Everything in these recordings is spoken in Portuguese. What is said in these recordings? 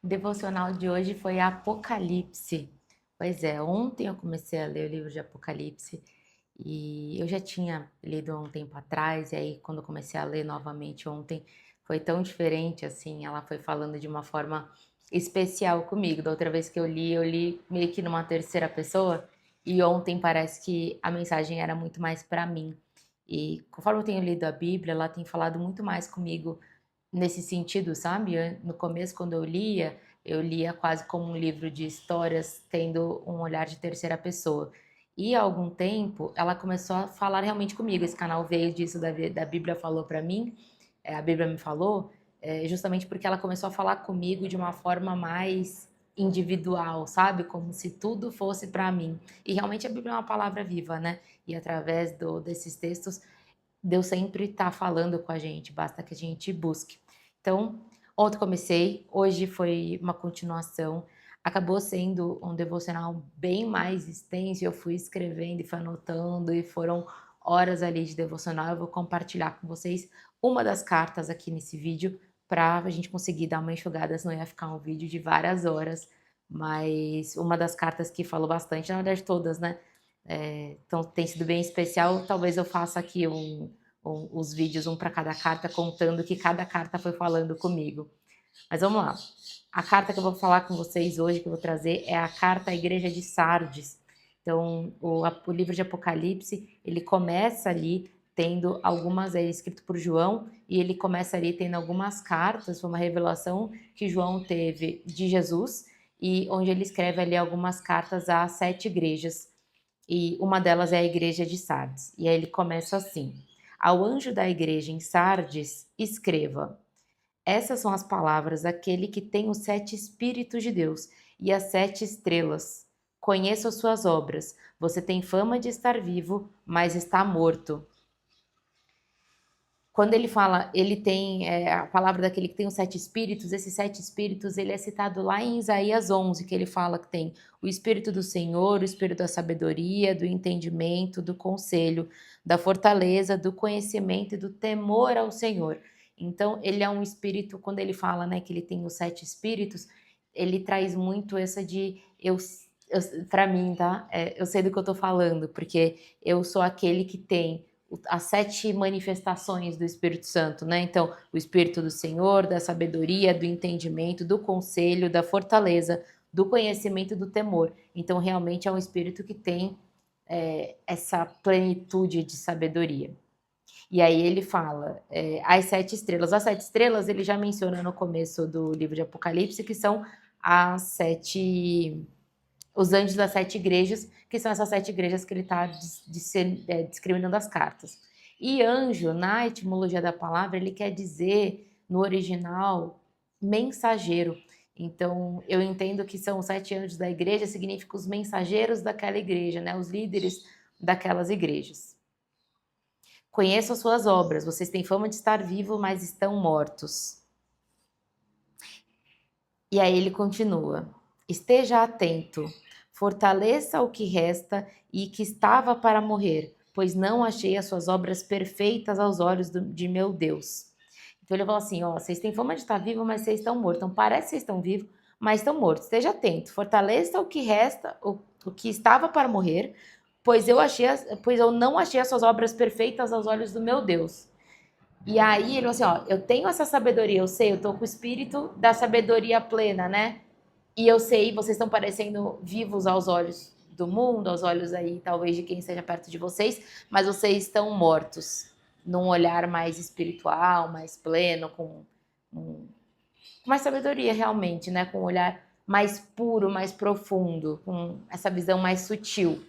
O devocional de hoje foi Apocalipse. Pois é, ontem eu comecei a ler o livro de Apocalipse e eu já tinha lido há um tempo atrás, e aí quando eu comecei a ler novamente ontem, foi tão diferente assim, ela foi falando de uma forma especial comigo. Da outra vez que eu li meio que numa terceira pessoa, e ontem parece que a mensagem era muito mais para mim. E conforme eu tenho lido a Bíblia, ela tem falado muito mais comigo nesse sentido, sabe? No começo, quando eu lia quase como um livro de histórias, tendo um olhar de terceira pessoa. E há algum tempo, ela começou a falar realmente comigo. Esse canal veio disso da Bíblia falou para mim, a Bíblia me falou, justamente porque ela começou a falar comigo de uma forma mais individual, sabe? Como se tudo fosse para mim. E realmente a Bíblia é uma palavra viva, né? E através desses textos Deus sempre está falando com a gente, basta que a gente busque. Então, ontem comecei, hoje foi uma continuação. Acabou sendo um devocional bem mais extenso. Eu fui escrevendo e fui anotando, e foram horas ali de devocional. Eu vou compartilhar com vocês uma das cartas aqui nesse vídeo para a gente conseguir dar uma enxugada, senão ia ficar um vídeo de várias horas. Mas uma das cartas que falou bastante, na verdade todas, né? Então tem sido bem especial. Talvez eu faça aqui os vídeos, um para cada carta, contando o que cada carta foi falando comigo. Mas vamos lá. A carta que eu vou falar com vocês hoje, que eu vou trazer, é a carta à igreja de Sardes. Então, o livro de Apocalipse, ele começa ali tendo algumas, é escrito por João, e ele começa ali tendo algumas cartas, foi uma revelação que João teve de Jesus, e onde ele escreve ali algumas cartas a 7 igrejas, e uma delas é a igreja de Sardes. E aí ele começa assim: ao anjo da igreja em Sardes, escreva: essas são as palavras daquele que tem os 7 Espíritos de Deus e as 7 estrelas. Conheço as suas obras. Você tem fama de estar vivo, mas está morto. Quando ele fala, ele tem a palavra daquele que tem os 7 espíritos. Esses 7 espíritos, ele é citado lá em Isaías 11, que ele fala que tem o Espírito do Senhor, o Espírito da sabedoria, do entendimento, do conselho, da fortaleza, do conhecimento e do temor ao Senhor. Então, ele é um espírito, quando ele fala, né, que ele tem os 7 espíritos, ele traz muito essa de para mim, tá? Eu sei do que eu tô falando, porque eu sou aquele que tem as 7 manifestações do Espírito Santo, né? Então, o Espírito do Senhor, da sabedoria, do entendimento, do conselho, da fortaleza, do conhecimento e do temor. Então, realmente é um Espírito que tem essa plenitude de sabedoria. E aí ele fala as 7 estrelas. As 7 estrelas ele já menciona no começo do livro de Apocalipse, que são as 7 os anjos das 7 igrejas, que são essas 7 igrejas que ele está discriminando as cartas. E anjo, na etimologia da palavra, ele quer dizer, no original, mensageiro. Então, eu entendo que são os 7 anjos da igreja, significa os mensageiros daquela igreja, né? Os líderes daquelas igrejas. Conheço as suas obras, vocês têm fama de estar vivos, mas estão mortos. E aí ele continua: esteja atento, fortaleça o que resta e que estava para morrer, pois não achei as suas obras perfeitas aos olhos de meu Deus. Então ele fala assim: ó, vocês têm fama de estar vivos, mas vocês estão mortos. Então parece que vocês estão vivos, mas estão mortos. Esteja atento, fortaleça o que resta, o que estava para morrer, pois eu não achei as suas obras perfeitas aos olhos do meu Deus. E aí ele falou assim: ó, eu tenho essa sabedoria, eu sei, eu tô com o espírito da sabedoria plena, né? E eu sei, vocês estão parecendo vivos aos olhos do mundo, aos olhos aí, talvez, de quem esteja perto de vocês, mas vocês estão mortos num olhar mais espiritual, mais pleno, com mais sabedoria realmente, né? Com um olhar mais puro, mais profundo, com essa visão mais sutil.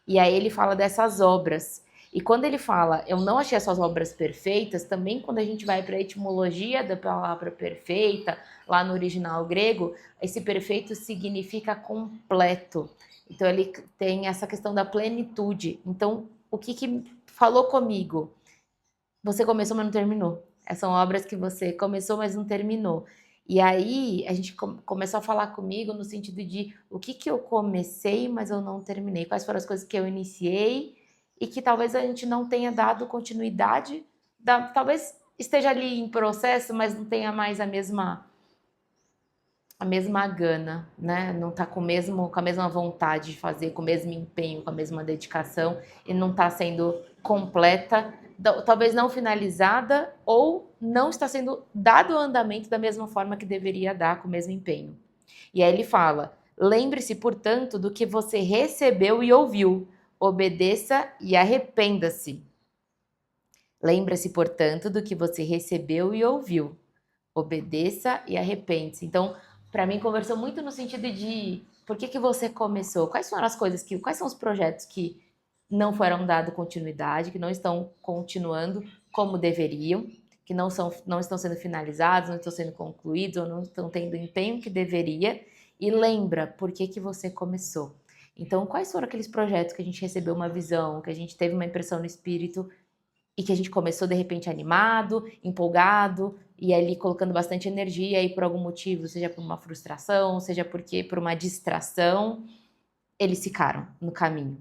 E aí ele fala dessas obras. E quando ele fala, eu não achei essas obras perfeitas, também quando a gente vai para a etimologia da palavra perfeita, lá no original grego, esse perfeito significa completo. Então ele tem essa questão da plenitude. Então, o que falou comigo? Você começou, mas não terminou. São obras que você começou, mas não terminou. E aí a gente começou a falar comigo no sentido de o que eu comecei, mas eu não terminei. Quais foram as coisas que eu iniciei e que talvez a gente não tenha dado continuidade. Talvez esteja ali em processo, mas não tenha mais a mesma a mesma gana, né? Não tá com a mesma vontade de fazer, com o mesmo empenho, com a mesma dedicação, e não está sendo completa, talvez não finalizada, ou não está sendo dado o andamento da mesma forma que deveria dar, com o mesmo empenho. E aí ele fala: lembre-se, portanto, do que você recebeu e ouviu, obedeça e arrependa-se. Lembre-se, portanto, do que você recebeu e ouviu, obedeça e arrepende-se. Então, para mim, conversou muito no sentido de por que você começou, quais foram as coisas quais são os projetos que não foram dado continuidade, que não estão continuando como deveriam, que não estão sendo finalizados, não estão sendo concluídos, ou não estão tendo o empenho que deveria, e lembra por que você começou. Então, quais foram aqueles projetos que a gente recebeu uma visão, que a gente teve uma impressão no espírito, e que a gente começou de repente animado, empolgado, e ali colocando bastante energia, e por algum motivo, seja por uma frustração, seja porque por uma distração, eles ficaram no caminho.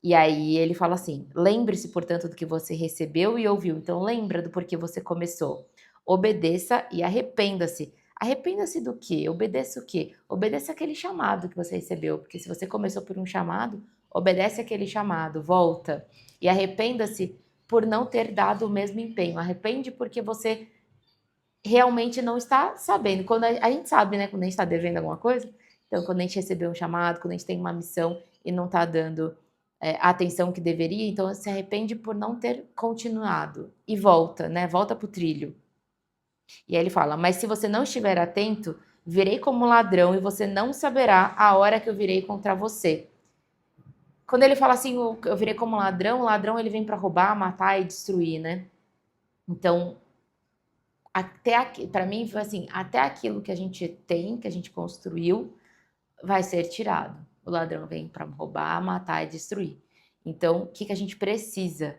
E aí ele fala assim: lembre-se, portanto, do que você recebeu e ouviu. Então lembra do porquê você começou. Obedeça e arrependa-se. Arrependa-se do quê? Obedeça o quê? Obedeça aquele chamado que você recebeu, porque se você começou por um chamado, obedece aquele chamado, volta. E arrependa-se por não ter dado o mesmo empenho. Arrepende porque você realmente não está sabendo. Quando a gente sabe, né, quando a gente está devendo alguma coisa. Então, quando a gente recebeu um chamado, quando a gente tem uma missão e não está dando a atenção que deveria, então se arrepende por não ter continuado. E volta, né? Volta pro trilho. E aí ele fala: mas se você não estiver atento, virei como ladrão e você não saberá a hora que eu virei contra você. Quando ele fala assim, eu virei como ladrão, o ladrão ele vem para roubar, matar e destruir, né? Então, para mim foi assim, até aquilo que a gente tem, que a gente construiu, vai ser tirado. O ladrão vem para roubar, matar e destruir. Então, o que a gente precisa?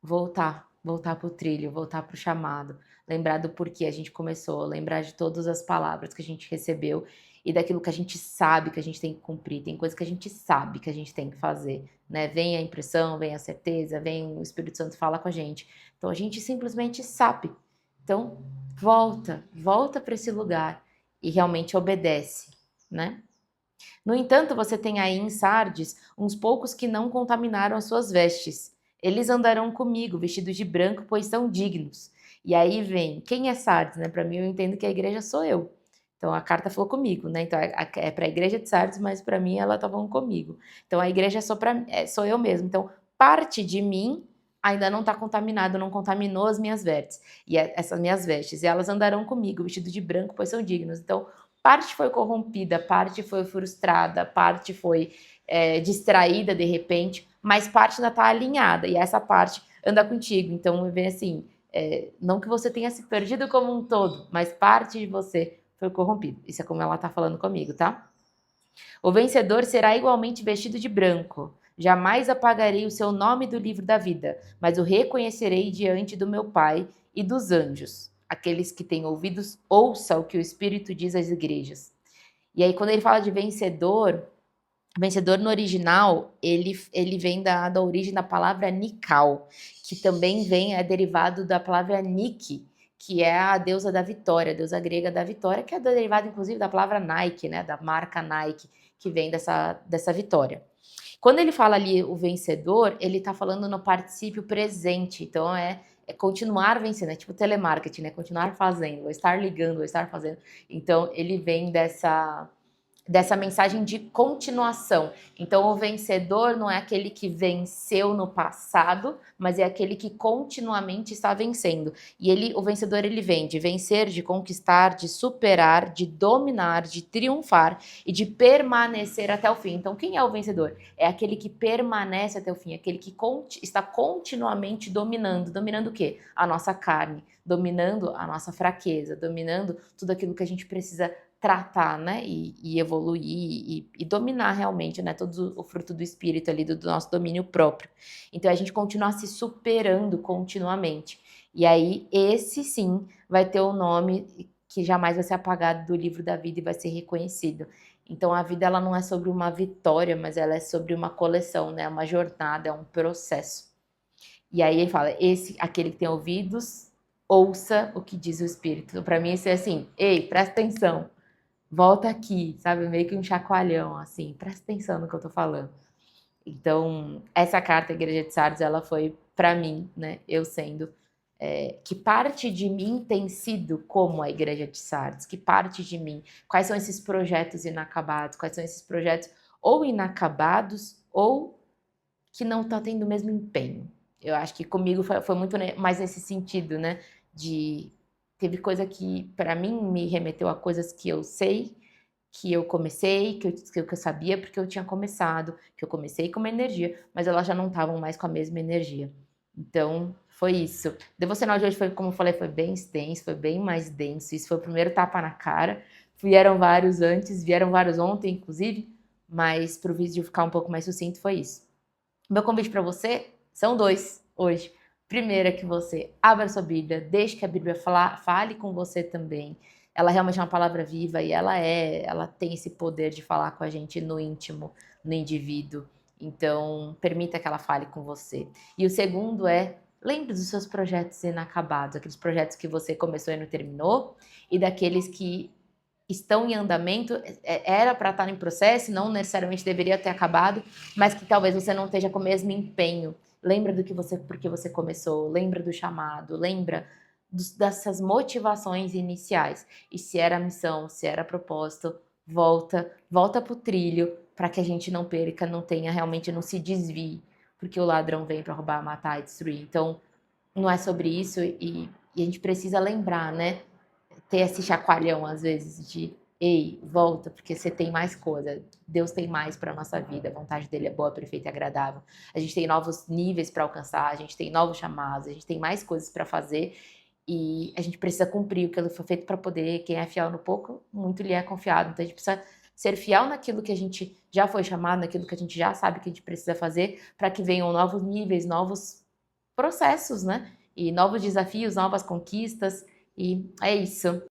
Voltar para o trilho, voltar para o chamado, lembrar do porquê a gente começou, lembrar de todas as palavras que a gente recebeu e daquilo que a gente sabe que a gente tem que cumprir. Tem coisas que a gente sabe que a gente tem que fazer, né? Vem a impressão, vem a certeza, vem o Espírito Santo fala com a gente. Então a gente simplesmente sabe. Então volta para esse lugar e realmente obedece, né? No entanto, você tem aí em Sardes uns poucos que não contaminaram as suas vestes. Eles andarão comigo, vestidos de branco, pois são dignos. E aí vem, quem é Sardes, né? Para mim, eu entendo que a igreja sou eu. Então, a carta falou comigo, né? Então, é para a igreja de Sardes, mas para mim, ela tá falando comigo. Então, a igreja sou eu mesmo. Então, parte de mim ainda não está contaminado, não contaminou as minhas vestes. E essas minhas vestes. E elas andarão comigo, vestidos de branco, pois são dignos. Então, parte foi corrompida, parte foi frustrada, parte foi distraída de repente, mas parte ainda está alinhada e essa parte anda contigo. Então, vem assim, não que você tenha se perdido como um todo, mas parte de você foi corrompido. Isso é como ela está falando comigo, tá? O vencedor será igualmente vestido de branco. Jamais apagarei o seu nome do livro da vida, mas o reconhecerei diante do meu Pai e dos anjos. Aqueles que têm ouvidos, ouça o que o Espírito diz às igrejas. E aí, quando ele fala de vencedor no original, ele vem da origem da palavra Nikal, que também é derivado da palavra Nike, que é a deusa da vitória, a deusa grega da vitória, que é derivada, inclusive, da palavra Nike, né, da marca Nike, que vem dessa vitória. Quando ele fala ali o vencedor, ele está falando no particípio presente, então é continuar vencendo, é tipo telemarketing, né? Continuar fazendo, ou estar ligando, ou estar fazendo. Então ele vem dessa mensagem de continuação. Então, o vencedor não é aquele que venceu no passado, mas é aquele que continuamente está vencendo. E o vencedor, ele vem de vencer, de conquistar, de superar, de dominar, de triunfar e de permanecer até o fim. Então, quem é o vencedor? É aquele que permanece até o fim, aquele que está continuamente dominando. Dominando o quê? A nossa carne, dominando a nossa fraqueza, dominando tudo aquilo que a gente precisa tratar, né, e evoluir e dominar realmente, né, todo o fruto do espírito ali, do nosso domínio próprio. Então, a gente continuar se superando continuamente. E aí, esse sim vai ter o nome que jamais vai ser apagado do livro da vida e vai ser reconhecido. Então, a vida, ela não é sobre uma vitória, mas ela é sobre uma coleção, né, uma jornada, é um processo. E aí ele fala, aquele que tem ouvidos, ouça o que diz o Espírito. Para mim, isso é assim, ei, presta atenção. volta aqui, sabe? Meio que um chacoalhão, assim, presta atenção no que eu tô falando. Então, essa carta Igreja de Sardes, ela foi para mim, né? Eu sendo que parte de mim tem sido como a Igreja de Sardes, que parte de mim, quais são esses projetos inacabados, quais são esses projetos ou inacabados ou que não tá tendo o mesmo empenho. Eu acho que comigo foi muito mais nesse sentido, né? De teve coisa que para mim me remeteu a coisas que eu sei, que eu comecei, que eu sabia porque eu tinha começado, que eu comecei com uma energia, mas elas já não estavam mais com a mesma energia. Então, foi isso. O devocional de hoje foi, como eu falei, foi bem extenso, foi bem mais denso. Isso foi o primeiro tapa na cara. Vieram vários antes, vieram vários ontem, inclusive, mas para o vídeo ficar um pouco mais sucinto, foi isso. Meu convite para você são dois hoje. Primeiro é que você abra sua Bíblia, deixe que a Bíblia fale com você também. Ela realmente é uma palavra viva e ela tem esse poder de falar com a gente no íntimo, no indivíduo. Então, permita que ela fale com você. E o segundo é, lembre dos seus projetos inacabados, aqueles projetos que você começou e não terminou, e daqueles que estão em andamento, era para estar em processo, não necessariamente deveria ter acabado, mas que talvez você não esteja com o mesmo empenho. Lembra do que você, porque você começou, lembra do chamado, lembra dessas motivações iniciais. E se era a missão, se era propósito, volta pro trilho para que a gente não perca, não tenha realmente, não se desvie, porque o ladrão vem para roubar, matar e destruir. Então, não é sobre isso e a gente precisa lembrar, né? Ter esse chacoalhão às vezes de ei, volta, porque você tem mais coisa. Deus tem mais para nossa vida, a vontade dele é boa, perfeita e agradável. A gente tem novos níveis para alcançar, a gente tem novos chamados, a gente tem mais coisas para fazer e a gente precisa cumprir o que ele foi feito para poder. Quem é fiel no pouco, muito lhe é confiado. Então a gente precisa ser fiel naquilo que a gente já foi chamado, naquilo que a gente já sabe que a gente precisa fazer, para que venham novos níveis, novos processos, né? E novos desafios, novas conquistas. E é isso.